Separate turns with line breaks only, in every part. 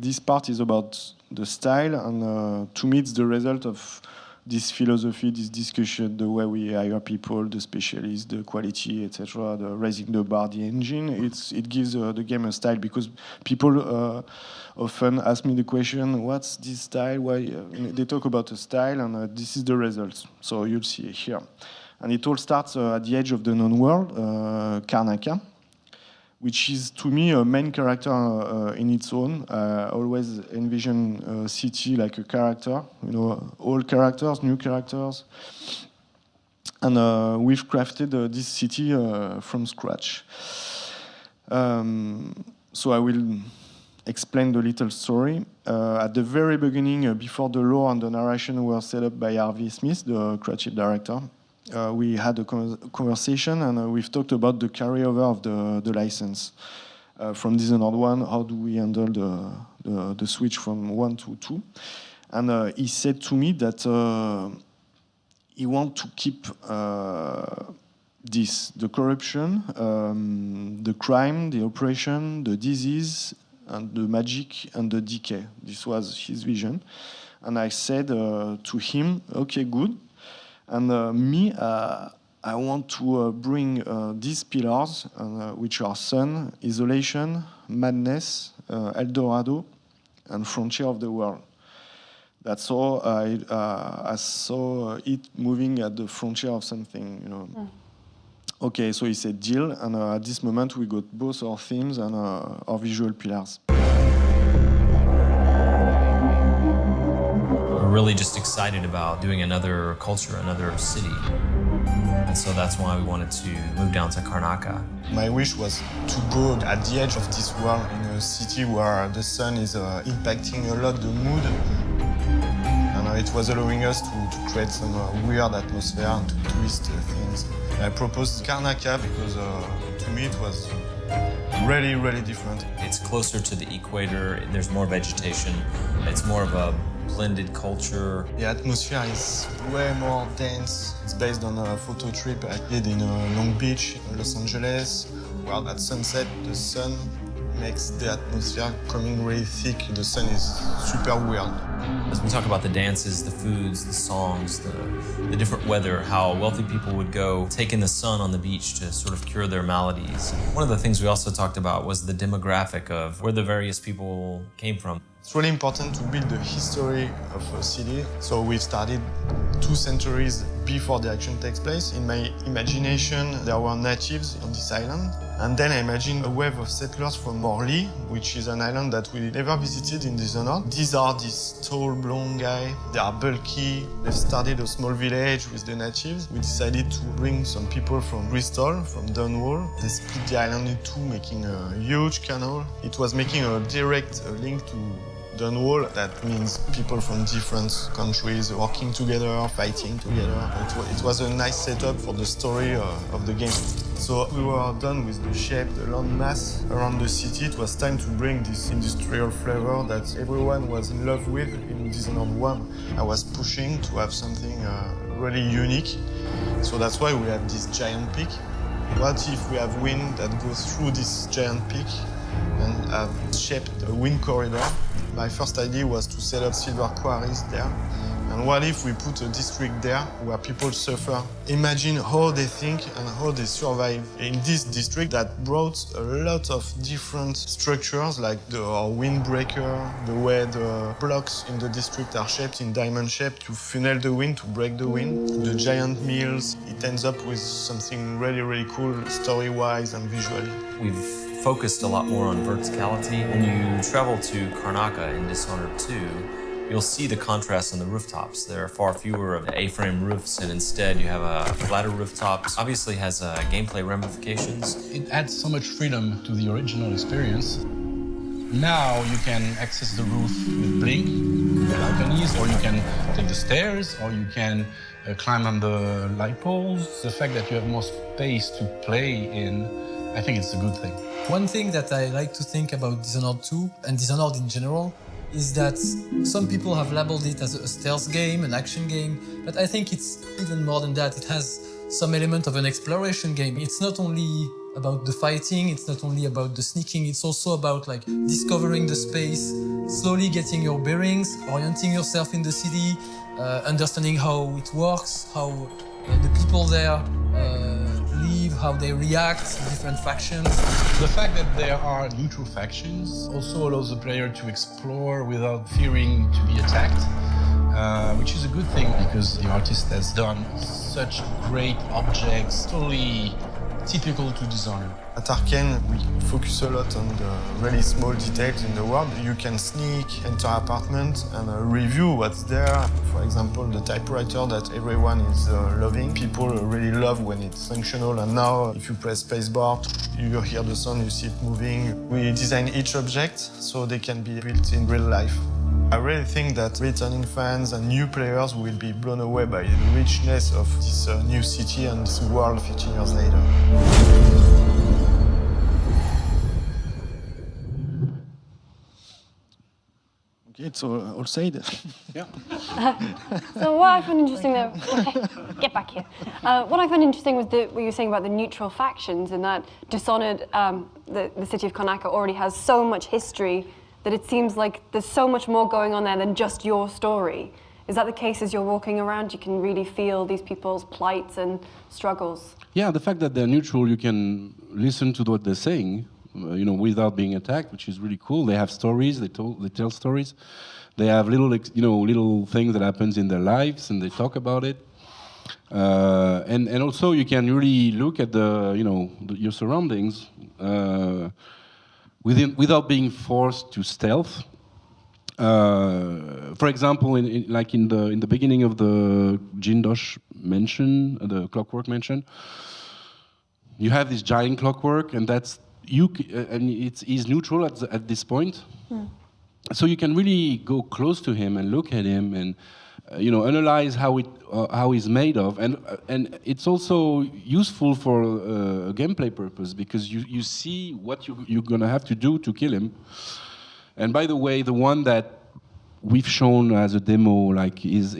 this part is about the style, and to me, it's the result of this philosophy, this discussion, the way we hire people, the specialists, the quality, etc., the raising the bar, the engine. It gives the game a style, because people often ask me the question, what's this style? Why? They talk about a style, and this is the result. So you'll see here. And it all starts at the edge of the known world, Karnaca, which is, to me, a main character in its own. I always envision a city like a character, old characters, new characters. And we've crafted this city from scratch. So I will explain the little story. At the very beginning, before the lore and the narration were set up by Harvey Smith, the creative director, we had a conversation, and we've talked about the carryover of the license from Dishonored 1. How do we handle the switch from 1 to 2? And he said to me that he wants to keep the corruption, the crime, the oppression, the disease, and the magic and the decay. This was his vision. And I said to him, okay, good. And I want to bring these pillars, which are sun, isolation, madness, El Dorado, and frontier of the world. That's all I saw it moving at the frontier of something, Okay, so he said deal, and at this moment we got both our themes and our visual pillars.
Really just excited about doing another culture, another city. And so that's why we wanted to move down to Karnaca.
My wish was to go at the edge of this world, in a city where the sun is impacting a lot the mood. And it was allowing us to create some weird atmosphere and to twist things. I proposed Karnaca because to me it was really, really different.
It's closer to the equator, there's more vegetation, it's more of a blended culture.
The atmosphere is way more dense. It's based on a photo trip I did in Long Beach, Los Angeles, where at sunset the sun makes the atmosphere coming really thick. The sun is super weird.
As we talk about the dances, the foods, the songs, the different weather, how wealthy people would go take in the sun on the beach to sort of cure their maladies. One of the things we also talked about was the demographic of where the various people came from.
It's really important to build the history of a city. So we started 2 centuries before the action takes place. In my imagination, there were natives on this island. And then I imagined a wave of settlers from Morley, which is an island that we never visited in Dishonored. These are this tall, blonde guy. They are bulky. They've started a small village with the natives. We decided to bring some people from Bristol, from Dunwall. They split the island in 2, making a huge canal. It was making a direct link to Dunwall. That means people from different countries working together, fighting together. It was a nice setup for the story of the game. So we were done with the shape, the land mass around the city. It was time to bring this industrial flavor that everyone was in love with in Dishonored 1. I was pushing to have something really unique. So that's why we have this giant peak. What if we have wind that goes through this giant peak and have shaped a wind corridor? My first idea was to set up silver quarries there. And what if we put a district there where people suffer? Imagine how they think and how they survive. In this district that brought a lot of different structures, like the windbreaker, the way the blocks in the district are shaped in diamond shape to funnel the wind, to break the wind. The giant mills, it ends up with something really, really cool, story-wise and visually.
We've focused a lot more on verticality. When you travel to Karnaca in Dishonored 2, you'll see the contrast on the rooftops. There are far fewer of the A-frame roofs, and instead you have a flatter rooftops. Obviously has gameplay ramifications.
It adds so much freedom to the original experience. Now you can access the roof with Blink, the balconies, or you can take the stairs, or you can climb on the light poles. The fact that you have more space to play in, I think it's a good thing.
One thing that I like to think about Dishonored 2 and Dishonored in general is that some people have labeled it as a stealth game, an action game, but I think it's even more than that. It has some element of an exploration game. It's not only about the fighting, it's not only about the sneaking, it's also about like discovering the space, slowly getting your bearings, orienting yourself in the city, understanding how it works, how the people there live, how they react, different factions.
The fact that there are neutral factions also allows the player to explore without fearing to be attacked, which is a good thing because the artist has done such great objects, totally typical to Dishonored.
At Arkane, we focus a lot on the really small details in the world. You can sneak, enter apartment, and review what's there. For example, the typewriter that everyone is loving. People really love when it's functional, and now if you press spacebar, you hear the sound, you see it moving. We design each object so they can be built in real life. I really think that returning fans and new players will be blown away by the richness of this new city and this world 15 years later.
Okay, it's all said.
Yeah.
So what I found interesting though, get back here. What I found interesting was what you were saying about the neutral factions and that Dishonored, the city of Karnaca already has so much history that it seems like there's so much more going on there than just your story. Is that the case as you're walking around? You can really feel these people's plights and struggles?
Yeah, the fact that they're neutral, you can listen to what they're saying, without being attacked, which is really cool. They have stories, they tell stories. They have little things that happens in their lives, and they talk about it. And also you can really look at your surroundings without being forced to stealth. For example, in the beginning of the Jindosh mansion, the clockwork mansion, you have this giant clockwork, and he's neutral at this point. So you can really go close to him and look at him and analyze how he's made of, and it's also useful for a gameplay purpose because you see what you're gonna have to do to kill him. And by the way, the one that we've shown as a demo is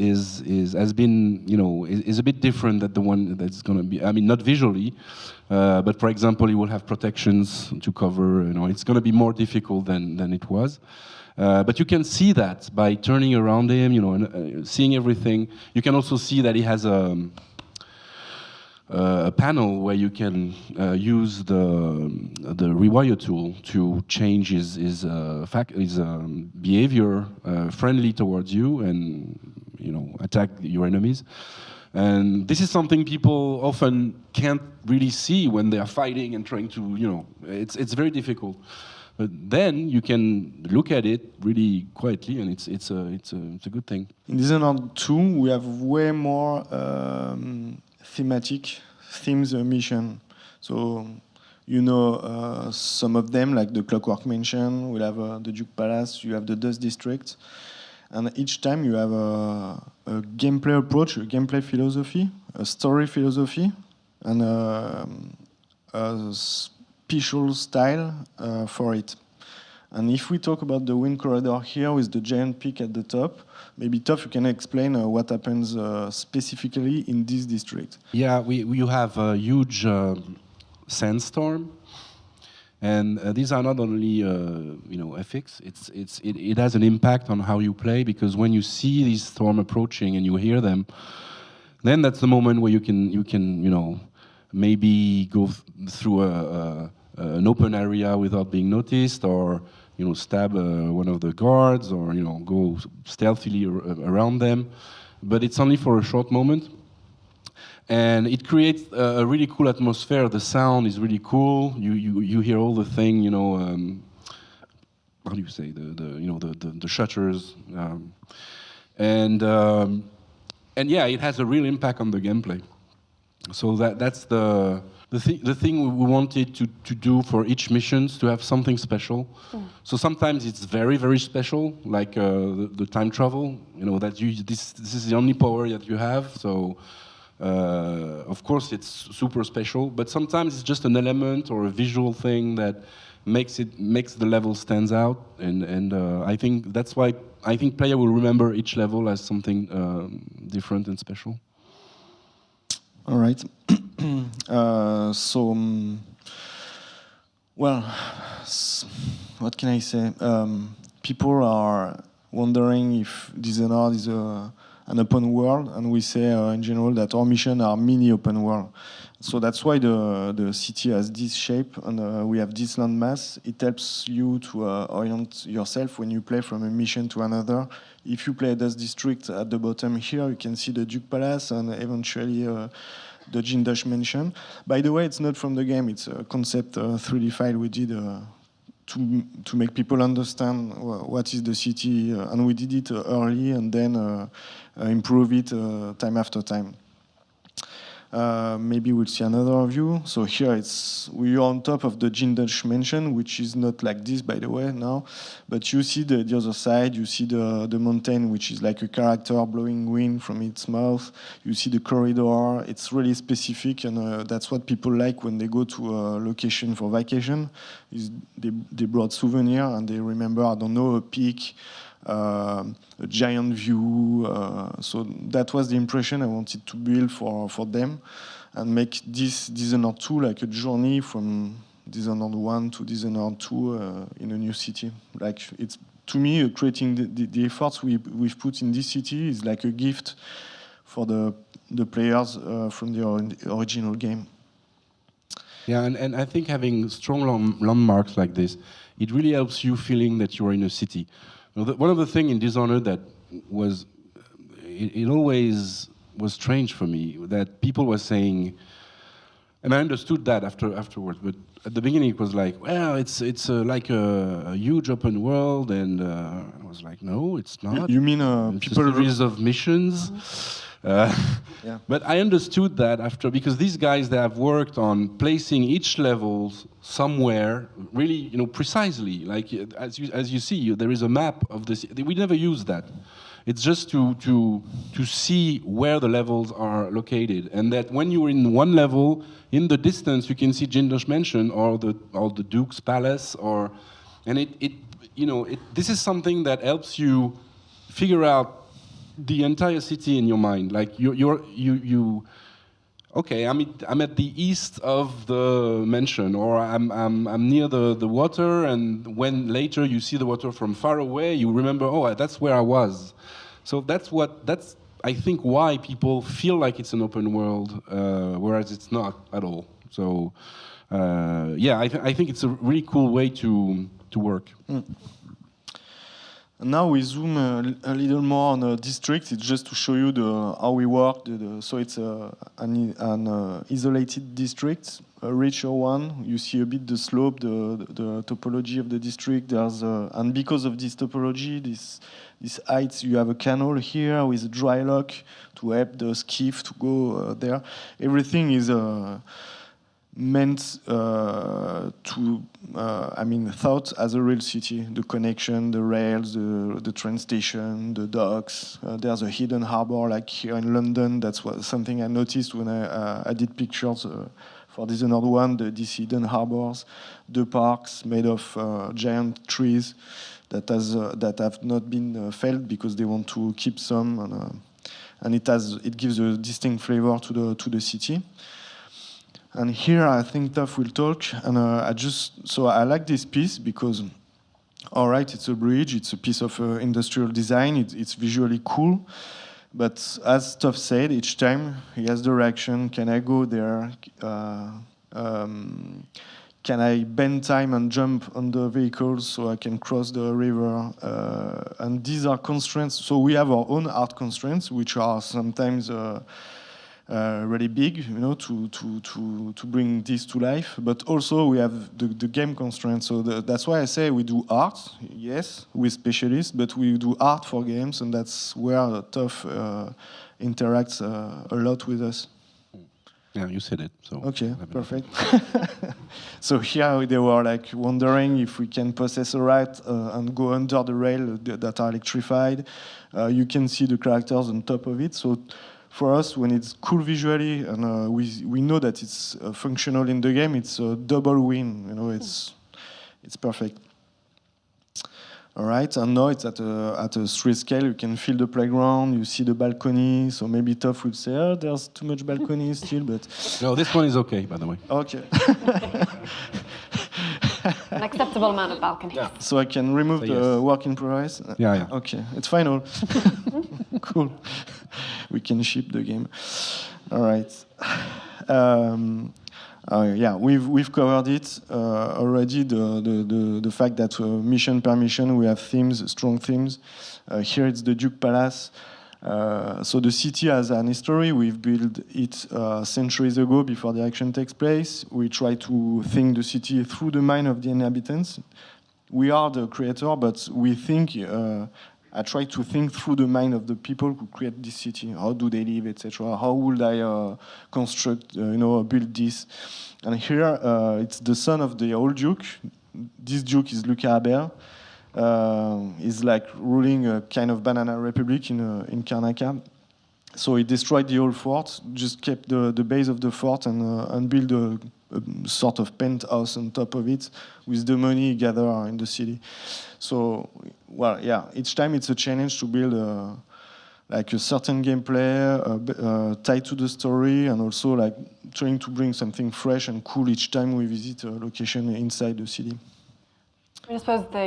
a bit different than the one that's gonna be. I mean, not visually, but for example, he will have protections to cover. It's gonna be more difficult than it was. But you can see that by turning around him, and seeing everything. You can also see that he has a panel where you can use the rewire tool to change his behavior friendly towards you and attack your enemies. And this is something people often can't really see when they are fighting and trying to, it's very difficult. But then you can look at it really quietly, and it's a good thing.
In Dishonored 2, we have way more themes mission. So, some of them, like the Clockwork Mansion, we'll have the Duke Palace, you have the Dust District. And each time you have a gameplay approach, a gameplay philosophy, a story philosophy, and a special style for it. And if we talk about the Wind Corridor here with the giant peak at the top, maybe Toph, you can explain what happens specifically in this district.
Yeah, you have a huge sandstorm, and these are not only FX. It has an impact on how you play, because when you see these storm approaching and you hear them, then that's the moment where you can maybe go through an open area without being noticed, or stab one of the guards, or go stealthily around them. But it's only for a short moment, and it creates a really cool atmosphere. The sound is really cool. You hear all the thing. How do you say the shutters, and yeah, it has a real impact on the gameplay. So that's the thing we wanted to do for each mission, to have something special. So sometimes it's very, very special, like the time travel. This is the only power that you have. So of course it's super special. But sometimes it's just an element or a visual thing that makes the level stands out. And I think that's why I think player will remember each level as something different and special.
All right. Well, what can I say? People are wondering if Dishonored is an open world, and we say in general that our missions are mini open world. So that's why the city has this shape, and we have this landmass. It helps you to orient yourself when you play from a mission to another. If you play Dust District at the bottom here, you can see the Duke Palace and eventually the Jindosh Mansion. By the way, it's not from the game. It's a concept 3D file we did to make people understand what is the city, and we did it early and then improve it time after time. Maybe we'll see another view. So here we are on top of the Jindosh Mansion, which is not like this, by the way, now. But you see the other side. You see the mountain, which is like a character blowing wind from its mouth. You see the corridor. It's really specific, and that's what people like when they go to a location for vacation. They brought souvenir, and they remember, I don't know, a peak, a giant view. So that was the impression I wanted to build for them, and make this Dishonored 2 like a journey from Dishonored 1 to Dishonored 2 in a new city. Like, it's, to me, creating the efforts we've put in this city is like a gift for the players from the original game.
Yeah, and I think having strong landmarks like this, it really helps you feeling that you're in a city. One of the things in Dishonored that was, it always was strange for me, that people were saying, and I understood that afterwards, but at the beginning it was like, well, it's like a huge open world, and I was like, no, it's not.
You mean
it's
people
a series of missions? Yeah. But I understood that after, because these guys, they have worked on placing each level somewhere really, precisely. Like, as you see, there is a map of the city. We never use that. It's just to see where the levels are located, and that when you're in one level, in the distance you can see Jindosh Mansion or the Duke's Palace, and this is something that helps you figure out the entire city in your mind. Like okay, I'm at the east of the mansion, or I'm near the water, and when later you see the water from far away, you remember, oh, that's where I was. So that's I think why people feel like it's an open world, whereas it's not at all. So yeah, I think it's a really cool way to work.
Mm. Now we zoom a little more on the district. It's just to show you how we work. So it's an isolated district, a richer one. You see a bit the slope, the topology of the district. And because of this topology, this heights, you have a canal here with a dry lock to help the skiff to go there. Everything is meant thought as a real city. The connection, the rails, the train station, the docks. There's a hidden harbor, like here in London. That's something I noticed when I did pictures for Dishonored 1, these hidden harbors. The parks made of giant trees that have not been felled because they want to keep some, and it gives a distinct flavor to the city. And here I think Toph will talk, and I like this piece because, all right, it's a bridge, it's a piece of industrial design, it's visually cool, but as Toph said, each time he has the reaction: can I go there? Can I bend time and jump on the vehicles so I can cross the river? And these are constraints. So we have our own art constraints, which are sometimes really big, to bring this to life. But also we have the game constraints. So that's why I say we do art, yes, with specialists, but we do art for games, and that's where Toph interacts a lot with us.
Yeah, you said it. So
okay, perfect. So here they were like wondering if we can possess a rat and go under the rail that are electrified. You can see the characters on top of it. So for us, when it's cool visually and we know that it's functional in the game, it's a double win. It's perfect. All right, and now it's at a 3 scale. You can feel the playground, you see the balcony. So maybe Toph would say, "Oh, there's too much balcony still," but
No, this one is okay, by the way.
okay.
An acceptable amount of balcony.
Yeah.
So I can remove
Say
the
yes.
work in progress.
Yeah.
Okay, it's final. Cool. We can ship the game. All right. Yeah, we've covered it already. The fact that mission per mission we have themes, strong themes. Here it's the Duke Palace. So the city has an history. We've built it centuries ago before the action takes place. We try to think the city through the mind of the inhabitants. We are the creator, but we think. I try to think through the mind of the people who create this city. How do they live, etc. How would I construct, build this? And here it's the son of the old duke. This duke is Luca Aber. He's like ruling a kind of banana republic in Karnaca. So he destroyed the old fort, just kept the base of the fort and built a sort of penthouse on top of it with the money he gathered in the city. So, well, yeah, each time it's a challenge to build like a certain gameplay tied to the story, and also like trying to bring something fresh and cool each time we visit a location inside the city.
I suppose the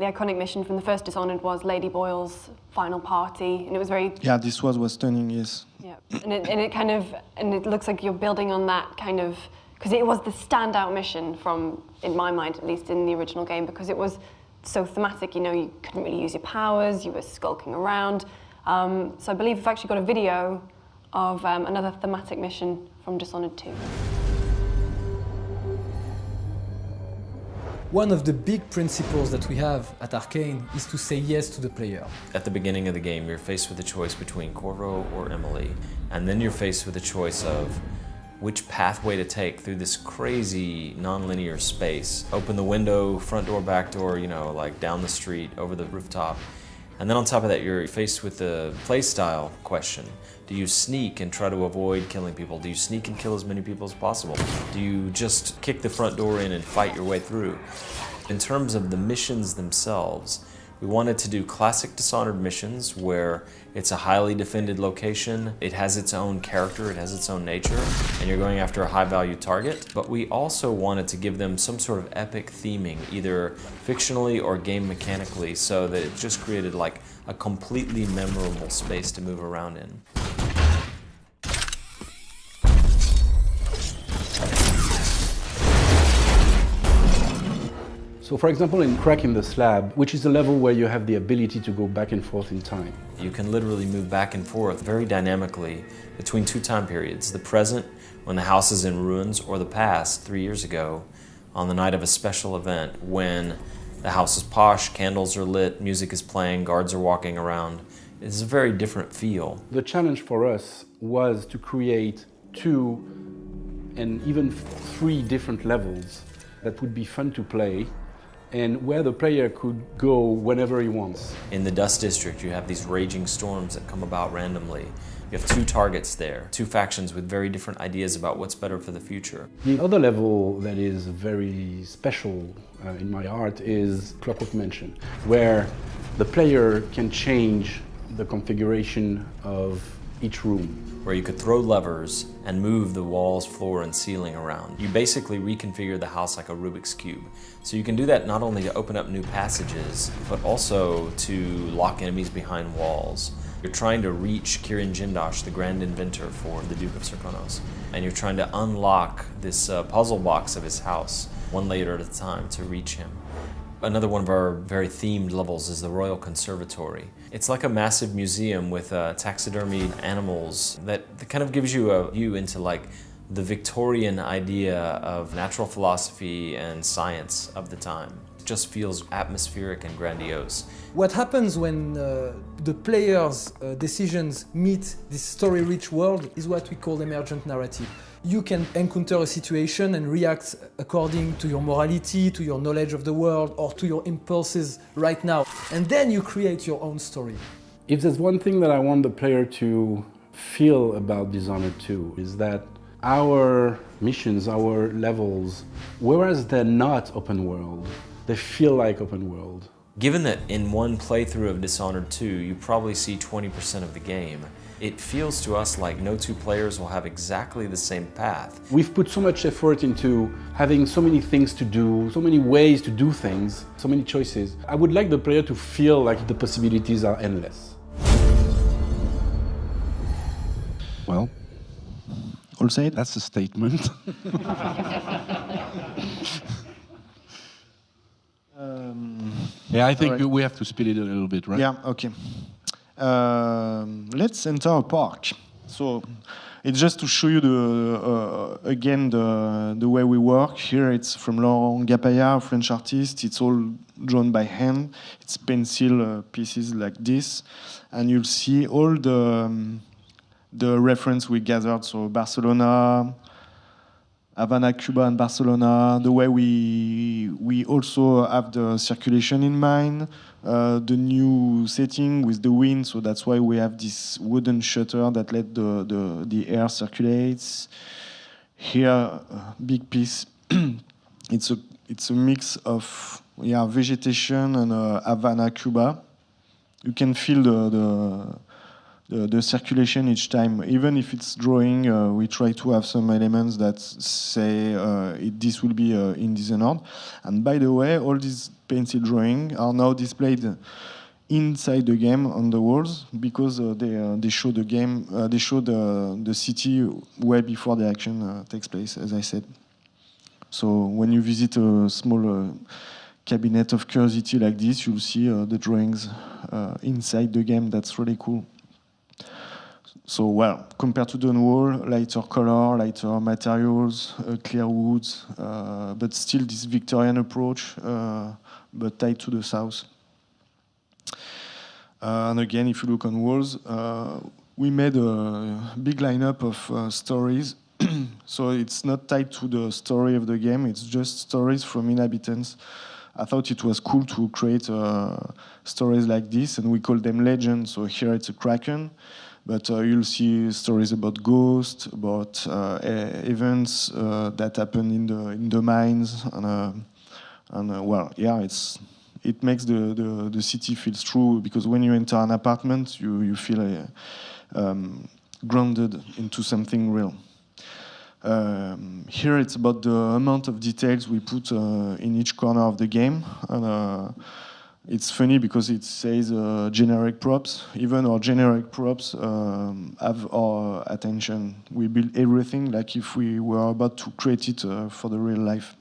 iconic mission from the first Dishonored was Lady Boyle's final party, and it was very...
Yeah, this was stunning, yes.
Yeah, and it looks like you're building on that kind of... Because it was the standout mission from, in my mind, at least in the original game, because it was so thematic, you couldn't really use your powers, you were skulking around. So I believe we've actually got a video of another thematic mission from Dishonored 2.
One of the big principles that we have at Arkane is to say yes to the player.
At the beginning of the game, you're faced with a choice between Corvo or Emily, and then you're faced with a choice of which pathway to take through this crazy non-linear space. Open the window, front door, back door, like down the street, over the rooftop. And then on top of that, you're faced with the playstyle question. Do you sneak and try to avoid killing people? Do you sneak and kill as many people as possible? Do you just kick the front door in and fight your way through? In terms of the missions themselves, we wanted to do classic Dishonored missions where it's a highly defended location, it has its own character, it has its own nature, and you're going after a high-value target. But we also wanted to give them some sort of epic theming, either fictionally or game mechanically, so that it just created like a completely memorable space to move around in.
So for example, in Crack in the Slab, which is a level where you have the ability to go back and forth in time.
You can literally move back and forth very dynamically between two time periods, the present, when the house is in ruins, or the past, 3 years ago, on the night of a special event, when the house is posh, candles are lit, music is playing, guards are walking around. It's a very different feel.
The challenge for us was to create 2 and even 3 different levels that would be fun to play, and where the player could go whenever he wants.
In the Dust District, you have these raging storms that come about randomly. You have 2 targets there, 2 factions with very different ideas about what's better for the future.
The other level that is very special in my heart is Clockwork Mansion, where the player can change the configuration of each room.
Where you could throw levers and move the walls, floor, and ceiling around. You basically reconfigure the house like a Rubik's Cube. So you can do that not only to open up new passages, but also to lock enemies behind walls. You're trying to reach Kirin Jindosh, the grand inventor for the Duke of Serkonos, and you're trying to unlock this puzzle box of his house, one layer at a time, to reach him. Another one of our very themed levels is the Royal Conservatory. It's like a massive museum with taxidermied animals that kind of gives you a view into like the Victorian idea of natural philosophy and science of the time. It just feels atmospheric and grandiose.
What happens when the player's decisions meet this story-rich world is what we call emergent narrative. You can encounter a situation and react according to your morality, to your knowledge of the world, or to your impulses right now. And then you create your own story.
If there's one thing that I want the player to feel about Dishonored 2 is that our missions, our levels, whereas they're not open world, they feel like open world.
Given that in one playthrough of Dishonored 2, you probably see 20% of the game, it feels to us like no two players will have exactly the same path.
We've put so much effort into having so many things to do, so many ways to do things, so many choices. I would like the player to feel like the possibilities are endless. Well,
All said?
that's a statement. Yeah, I think
All right.
we have to speed it a little bit, right?
Yeah, okay. Let's enter a park. So it's just to show you again the way we work. Here it's from Laurent Gapaya, a French artist. It's all drawn by hand. It's pencil pieces like this, and you'll see all the reference we gathered. So Barcelona, Havana, Cuba, and Barcelona. The way we also have the circulation in mind, the new setting with the wind. So that's why we have this wooden shutter that let the air circulates. Here, big piece. It's a mix of vegetation and Havana, Cuba. You can feel the circulation each time. Even if it's drawing, we try to have some elements that say this will be in Dishonored. And by the way, all these pencil drawings are now displayed inside the game on the walls because they show the game, they show the city way before the action takes place, as I said. So when you visit a small cabinet of curiosity like this, you'll see the drawings inside the game. That's really cool. So, well, compared to the wall, lighter color, lighter materials, clear woods, but still this Victorian approach, but tied to the south. And again, if you look on walls, we made a big lineup of stories. So it's not tied to the story of the game, it's just stories from inhabitants. I thought it was cool to create stories like this, and we call them legends. So here it's a kraken. But you'll see stories about ghosts, about events that happen in the mines, and well, yeah, it makes the city feels true because when you enter an apartment, you feel grounded into something real. Here it's about the amount of details we put in each corner of the game, and it's funny because it says generic props. Even our generic props have our attention. We build everything like if we were about to create it for the real life.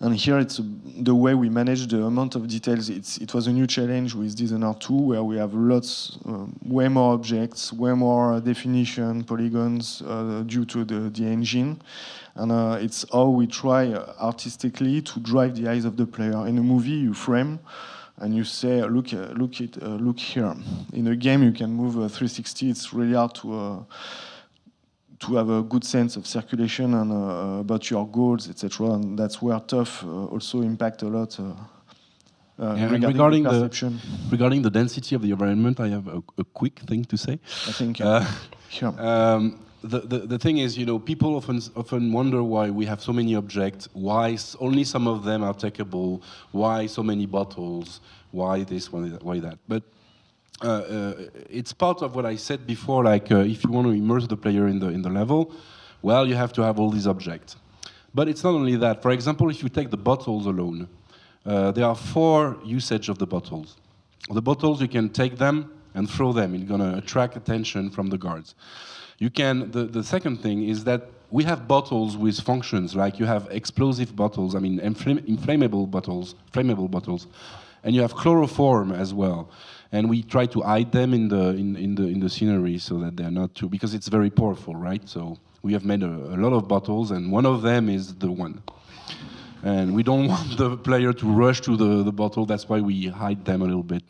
And here it's the way we manage the amount of details. It was a new challenge with Dishonored 2 where we have lots, way more objects, way more definition, polygons due to the engine. And it's how we try artistically to drive the eyes of the player. In a movie, you frame and you say, look here. In a game, you can move 360. It's really hard to have a good sense of circulation and about your goals, etc. And that's where tough also impact a lot.
Regarding the density of the environment, I have a quick thing to say.
I think
sure. The thing is, people often wonder why we have so many objects, why only some of them are takeable, why so many bottles, why this, why that. But it's part of what I said before, like if you want to immerse the player in the level, well, you have to have all these objects. But it's not only that. For example, if you take the bottles alone, there are 4 usages of the bottles. The bottles, you can take them and throw them. It's going to attract attention from the guards. You can. The second thing is that we have bottles with functions, like you have explosive bottles, I mean flammable bottles, and you have chloroform as well. And we try to hide them in the scenery so that they're not too, because it's very powerful, right? So we have made a lot of bottles, and one of them is the one. And we don't want the player to rush to the bottle. That's why we hide them a little bit,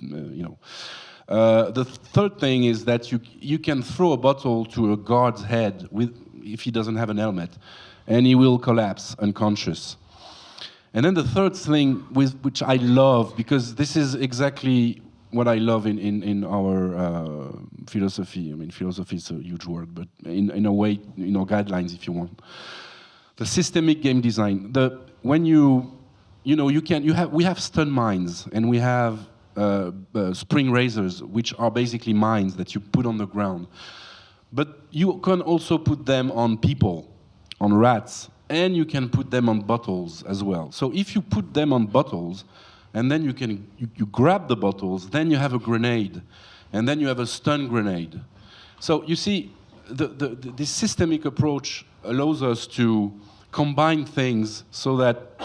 The third thing is that you can throw a bottle to a guard's head if he doesn't have an helmet, and he will collapse unconscious. And then the third thing, which I love, because this is exactly what I love in our philosophy. I mean, philosophy is a huge word, but in a way, guidelines, if you want. the systemic game design. We have stun mines and we have spring razors, which are basically mines that you put on the ground. But you can also put them on people, on rats, and you can put them on bottles as well. So if you put them on bottles, and then you grab the bottles, then you have a grenade, and then you have a stun grenade. So you see, this systemic approach allows us to combine things so that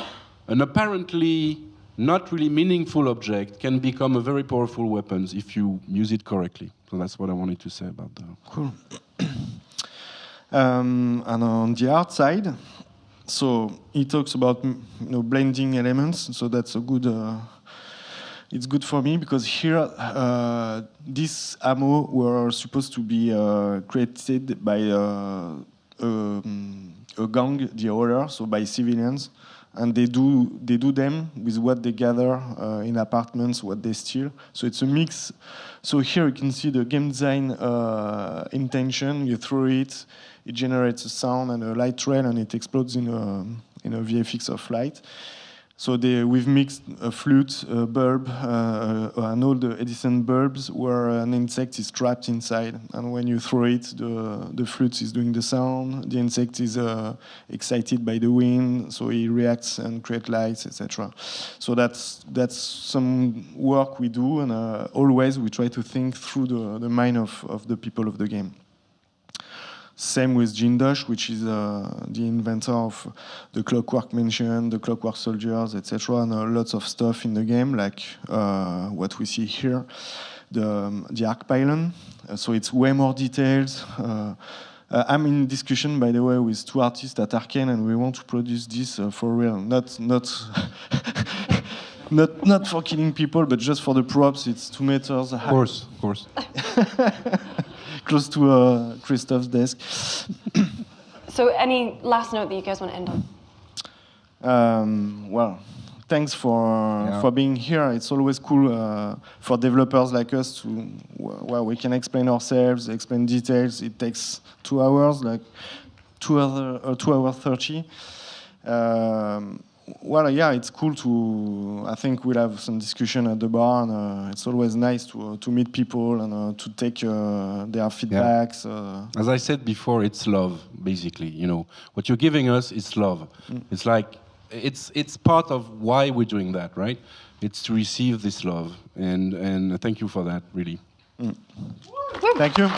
an apparently not really meaningful object can become a very powerful weapon if you use it correctly. So that's what I wanted to say about that.
Cool. And on the art side, so he talks about blending elements. So that's a good. It's good for me because here this ammo were supposed to be created by a gang, the order, so by civilians. And they do them with what they gather in apartments, what they steal. So it's a mix. So here you can see the game design intention. You throw it, it generates a sound and a light trail, and it explodes in a VFX of light. So we've mixed a flute, a bulb, and all the Edison bulbs where an insect is trapped inside. And when you throw it, the flute is doing the sound. The insect is excited by the wind, so he reacts and creates lights, etc. So that's some work we do, and always we try to think through the mind of the people of the game. Same with Jindosh, which is the inventor of the Clockwork Mansion, the Clockwork Soldiers, etc., and lots of stuff in the game, like what we see here, the Arc Pylon. So it's way more details. I'm in discussion, by the way, with 2 artists at Arkane, and we want to produce this for real, not not for killing people, but just for the props. It's 2 meters high.
Of course.
Close to Christophe's desk.
So any last note that you guys want to end on?
Well, thanks for being here. It's always cool for developers like us to, we can explain ourselves, explain details. It takes 2 hours, like 2 hours 30. Well, yeah, it's cool to. I think we'll have some discussion at the bar, and it's always nice to meet people and to take their feedbacks.
As I said before, it's love, basically. What you're giving us is love. It's like it's part of why we're doing that, right? It's to receive this love, and thank you for that, really.
Thank you.